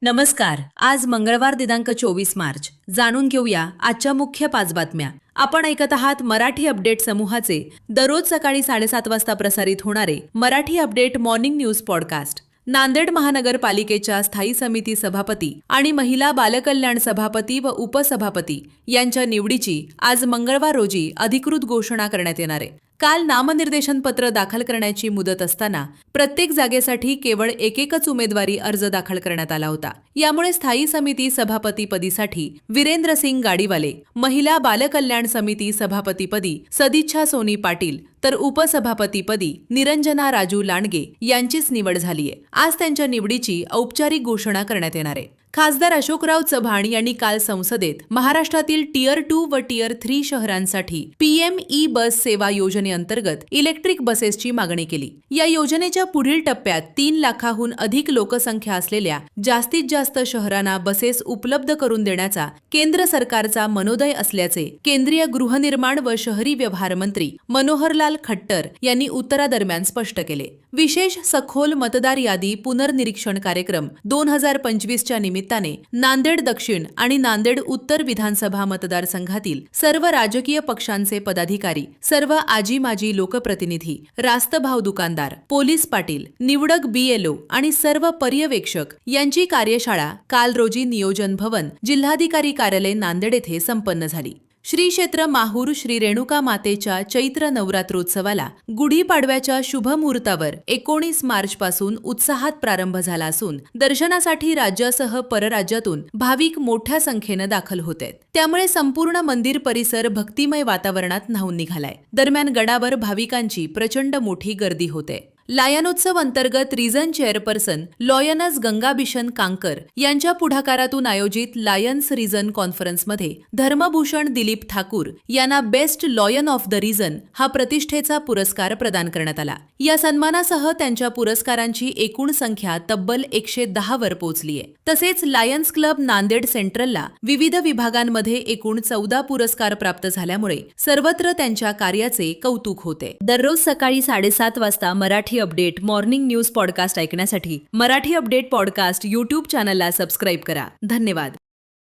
नमस्कार. आज मंगळवार दिनांक 24 मार्च. जाणून घेऊया आजच्या मुख्य 5 बातम्या. आपण ऐकत आहात मराठी अपडेट समूहाचे दररोज सकाळी 7:30 वाजता प्रसारित होणारे Marathi update morning news podcast. Nanded महानगरपालिकेच्या स्थायी समिती सभापती आणि महिला बालकल्याण सभापती व उपसभापती यांच्या निवडीची आज मंगळवार रोजी अधिकृत घोषणा करण्यात येणार आहे. काल नामनिर्देशन पत्र दाखल करण्याची मुदत असताना प्रत्येक जागेसाठी केवळ एकच उमेदवारी अर्ज दाखल करण्यात आला होता. यामुळे स्थायी समिती सभापतीपदीसाठी वीरेंद्र सिंग गाडीवाले, महिला बालकल्याण समिती सभापतीपदी सदिच्छा सोनी पाटील तर उपसभापतीपदी निरंजना राजू लांडगे यांचीच निवड झालीय. आज त्यांच्या निवडीची औपचारिक घोषणा करण्यात येणार आहे. खासदार अशोकराव चव्हाण यांनी काल संसदेत महाराष्ट्रातील टियर 2 व टियर 3 शहरांसाठी पीएम ई बस सेवा योजनेअंतर्गत इलेक्ट्रिक बसेसची मागणी केली. या योजनेच्या पुढील टप्प्यात 3 लाखाहून अधिक लोकसंख्या असलेल्या जास्तीत जास्त शहरांना बसेस उपलब्ध करून देण्याचा केंद्र सरकारचा मनोदय असल्याचे केंद्रीय गृहनिर्माण व शहरी व्यवहार मंत्री मनोहरलाल खट्टर यांनी उत्तरादरम्यान स्पष्ट केले. विशेष सखोल मतदार यादी पुनर्निरीक्षण कार्यक्रम 2025च्या निमित्ताने नांदेड दक्षिण आणि नांदेड उत्तर विधानसभा मतदारसंघातील सर्व राजकीय पक्षांचे पदाधिकारी, सर्व आजी माजी लोकप्रतिनिधी, रास्तभाव दुकानदार, पोलीस पाटील, निवडक बीएलओ आणि सर्व पर्यवेक्षक यांची कार्यशाळा काल रोजी नियोजन भवन, जिल्हाधिकारी कार्यालय नांदेड येथे संपन्न झाली. श्री क्षेत्र माहूर श्री रेणुका मातेच्या चैत्र नवरात्रोत्सवाला गुढीपाडव्याच्या शुभ मुहूर्तावर 19 मार्चपासून उत्साहात प्रारंभ झाला असून दर्शनासाठी राज्यासह परराज्यातून भाविक मोठ्या संख्येनं दाखल होत आहेत. त्यामुळे संपूर्ण मंदिर परिसर भक्तिमय वातावरणात न्हाऊन निघालाय. दरम्यान गडावर भाविकांची प्रचंड मोठी गर्दी होते. लायनोत्सव अंतर्गत region chairperson lioness Gangabishan conquer यांच्या पुढाकारातून आयोजित लायन्स रिजन कॉन्फरन्समध्ये धर्मभूषण दिलीप ठाकूर यांना best lion of the region हा प्रतिष्ठेचा पुरस्कार प्रदान करण्यात आला. या सन्मानासह त्यांच्या पुरस्कारांची एकूण संख्या तब्बल 110 वर पोहोचलीय. तसेच लायन्स क्लब नांदेड सेंट्रलला विविध विभागांमध्ये एकूण 14 पुरस्कार प्राप्त झाल्यामुळे सर्वत्र त्यांच्या कार्याचे कौतुक होते. दररोज सकाळी 7:30 वाजता Marathi update morning news podcast ऐकण्यासाठी मराठी अपडेट पॉडकास्ट YouTube चॅनलला सबस्क्राईब करा. धन्यवाद.